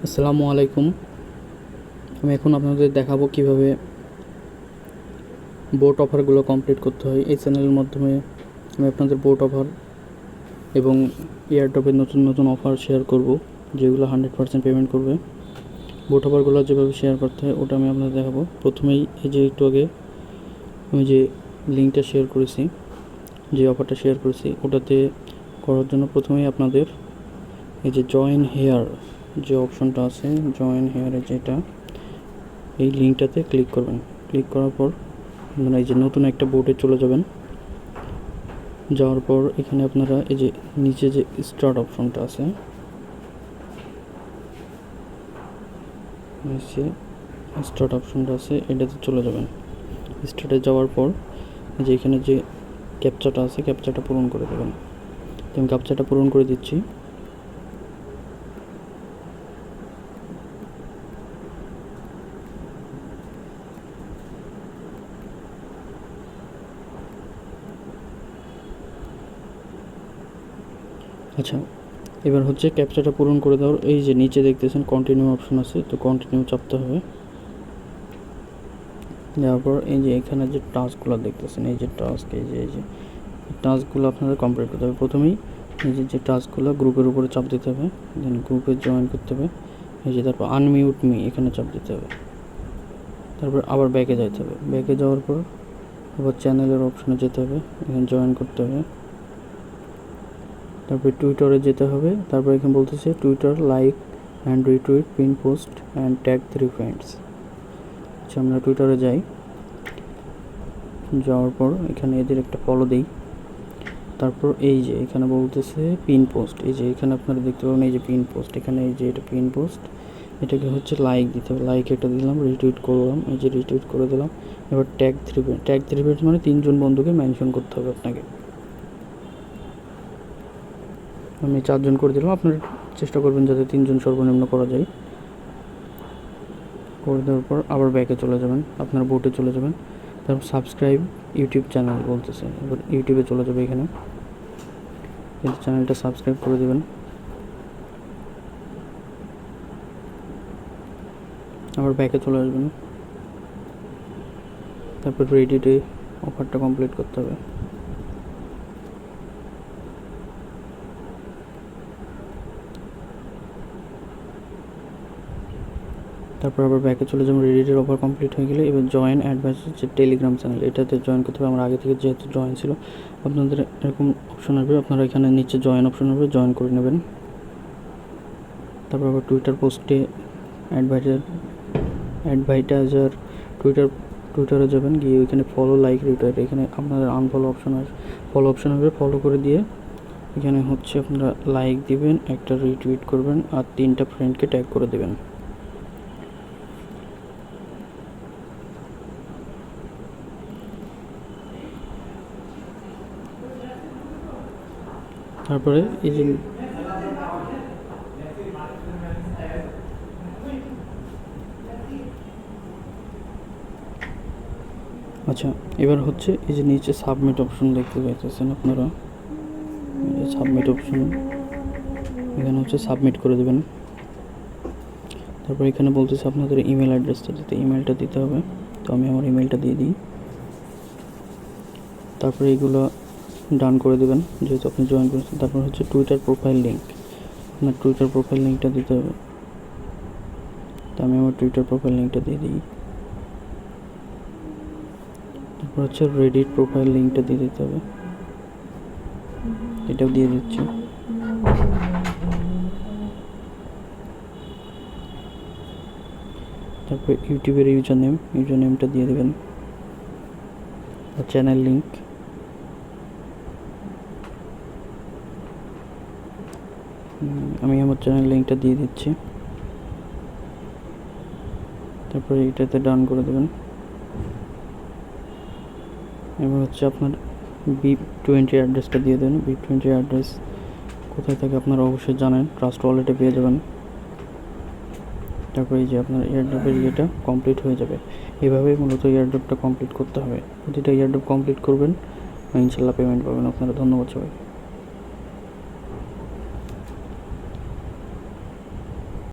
আসসালামু আলাইকুম। আমি এখন আপনাদের দেখাবো কিভাবে বোট অফারগুলো কমপ্লিট করতে হয়। এই চ্যানেলের মাধ্যমে আমি আপনাদের বোট অফার এবং এয়ারড্রপের নতুন নতুন অফার শেয়ার করব, যেগুলো 100% পেমেন্ট করবে। বোট অফারগুলো যেভাবে শেয়ার করতে হয় ওটা আমি আপনাদের দেখাবো। প্রথমেই এই যে একটু আগে আমি যে লিঙ্কটা শেয়ার করেছি, যে অফারটা শেয়ার করেছি, ওটাতে করার জন্য প্রথমেই আপনাদের এই যে জয়েন হেয়ার যে অপশনটা আছে, জয়েন হেয়ারে যেটা, এই লিঙ্কটাতে ক্লিক করবেন। ক্লিক করার পর আপনারা এই যে নতুন একটা বোর্ডে চলে যাবেন। যাওয়ার পর এখানে আপনারা এই যে নিচে যে স্টার্ট অপশনটা আছে, নিচে স্টার্ট অপশনটা আছে, এটাতে চলে যাবেন। স্টার্টে যাওয়ার পর যে এখানে যে ক্যাপচাটা আছে, ক্যাপচাটা পূরণ করে দেবেন। আমি ক্যাপচাটা পূরণ করে দিচ্ছি। আচ্ছা, এবার হচ্ছে ক্যাপচাটা পূরণ করে দেওয়ার এই যে নিচে দেখতেছেন কন্টিনিউ অপশন আছে, তো কন্টিনিউ চাপতে হবে। যাওয়ার পর এই যে এখানে যে টাস্কগুলো দেখতেছেন, এই যে টাস্ক, এই যে টাস্কগুলো আপনাদের কমপ্লিট করতে হবে। প্রথমেই এই যে টাস্কগুলো গ্রুপের উপরে চাপ দিতে হবে, দেন গ্রুপে জয়েন করতে হবে। এই যে তারপর আনমিউট মি এখানে চাপ দিতে হবে। তারপর আবার ব্যাকে যেতে হবে। ব্যাকে যাওয়ার পর আবার চ্যানেলের অপশানে যেতে হবে, এখানে জয়েন করতে হবে। তারপর টুইটারে যেতে হবে। তারপর এখানে বলতেছে Twitter like and retweet pin post and tag 3 friends. আচ্ছা, আমরা টুইটারে যাই। যাওয়ার পর এখানে এদের একটা ফলো দিই। তারপর এই যে এখানে বলতেছে পিন পোস্ট, এই যে এখানে আপনারা দেখতে পাবেন এই যে পিন পোস্ট, এখানে এই যে এটা পিন পোস্ট, এটাকে হচ্ছে লাইক দিতে হবে। লাইক এটা দিলাম, রিটুইট করলাম, এই যে রিটুইট করে দিলাম। এবার ট্যাগ 3 ফ্রেন্ড, ট্যাগ 3 ফ্রেন্ডস মানে 3জন বন্ধুকে মেনশন করতে হবে আপনাকে। আমি 4জন করে দিলাম, আপনারা চেষ্টা করবেন যাতে 3জন সর্বনিম্ন করা যায়। করে দেওয়ার পর আবার ব্যাকে চলে যাবেন, আপনার বোটে চলে যাবেন। তারপর সাবস্ক্রাইব ইউটিউব চ্যানেল বলতেছে, এবার ইউটিউবে চলে যাবে। এখানে এই চ্যানেলটা সাবস্ক্রাইব করে দেবেন। আবার ব্যাকে চলে আসবেন। তারপর রেডিটে অফারটা কমপ্লিট করতে হবে। তারপর আবার ব্যাকে চলে যাবেন। রেডিটের অফার কমপ্লিট হয়ে গেলে এবার জয়েন অ্যাডভাইস যে টেলিগ্রাম চ্যানেল, এটাতে জয়েন করতে হবে। আমরা আগে থেকে যেহেতু জয়েন ছিল, আপনাদের এরকম অপশন আসবে, আপনারা এখানে নিচে জয়েন অপশন আসবে, জয়েন করে নেবেন। তারপর আবার টুইটার পোস্টে অ্যাডভাইটাইজার টুইটারে যাবেন, গিয়ে ওইখানে ফলো লাইক রিটুইট, এখানে আপনাদের আনফলো অপশন আসবে, ফলো অপশন হবে, ফলো করে দিয়ে এখানে হচ্ছে আপনারা লাইক দিবেন, একটা রিটুইট করবেন, আর 3টা ফ্রেন্ডকে ট্যাগ করে দেবেন। তারপরে এই যে আচ্ছা, এবার হচ্ছে এই যে নিচে সাবমিট অপশন দেখতে পাইতেছেন আপনারা, এই সাবমিট অপশন, এখানে হচ্ছে সাবমিট করে দেবেন। তারপর এখানে বলতেছে আপনাদের ইমেল অ্যাড্রেসটা দিতে, ইমেলটা দিতে হবে। তো আমি আমার ইমেলটা দিয়ে দিই। তারপরে এইগুলো ডান করে দেবেন যেহেতু আপনি জয়েন করেছেন। তারপর হচ্ছে টুইটার প্রোফাইল লিঙ্ক, আপনার টুইটার প্রোফাইল লিঙ্কটা দিতে হবে। তো আমি আমার টুইটার প্রোফাইল লিঙ্কটা দিয়ে দিই। তারপর হচ্ছে রেডিট প্রোফাইল লিঙ্কটা দিয়ে দিতে হবে, এটাও দিয়ে দিচ্ছি। তারপর ইউটিউবের ইউজার নেমটা দিয়ে দেবেন, আর চ্যানেল লিঙ্ক। আমি আমার চ্যানেল লিঙ্কটা দিয়ে দিচ্ছি। তারপরে এটাতে ডান করে দেবেন। এবার হচ্ছে আপনার BIP20 অ্যাড্রেসটা দিয়ে দেবেন। BIP20 অ্যাড্রেস কোথায় থাকে আপনারা অবশ্যই জানেন, ট্রাস্ট ওয়ালেটে পেয়ে যাবেন। তারপরে এই যে আপনার এয়ারড্রপের ইয়েটা কমপ্লিট হয়ে যাবে। এভাবেই মূলত এয়ারড্রপটা কমপ্লিট করতে হবে। প্রতিটা এয়ারড্রপ কমপ্লিট করবেন, ইনশাল্লাহ পেমেন্ট পাবেন আপনারা। ধন্যবাদ সবাই।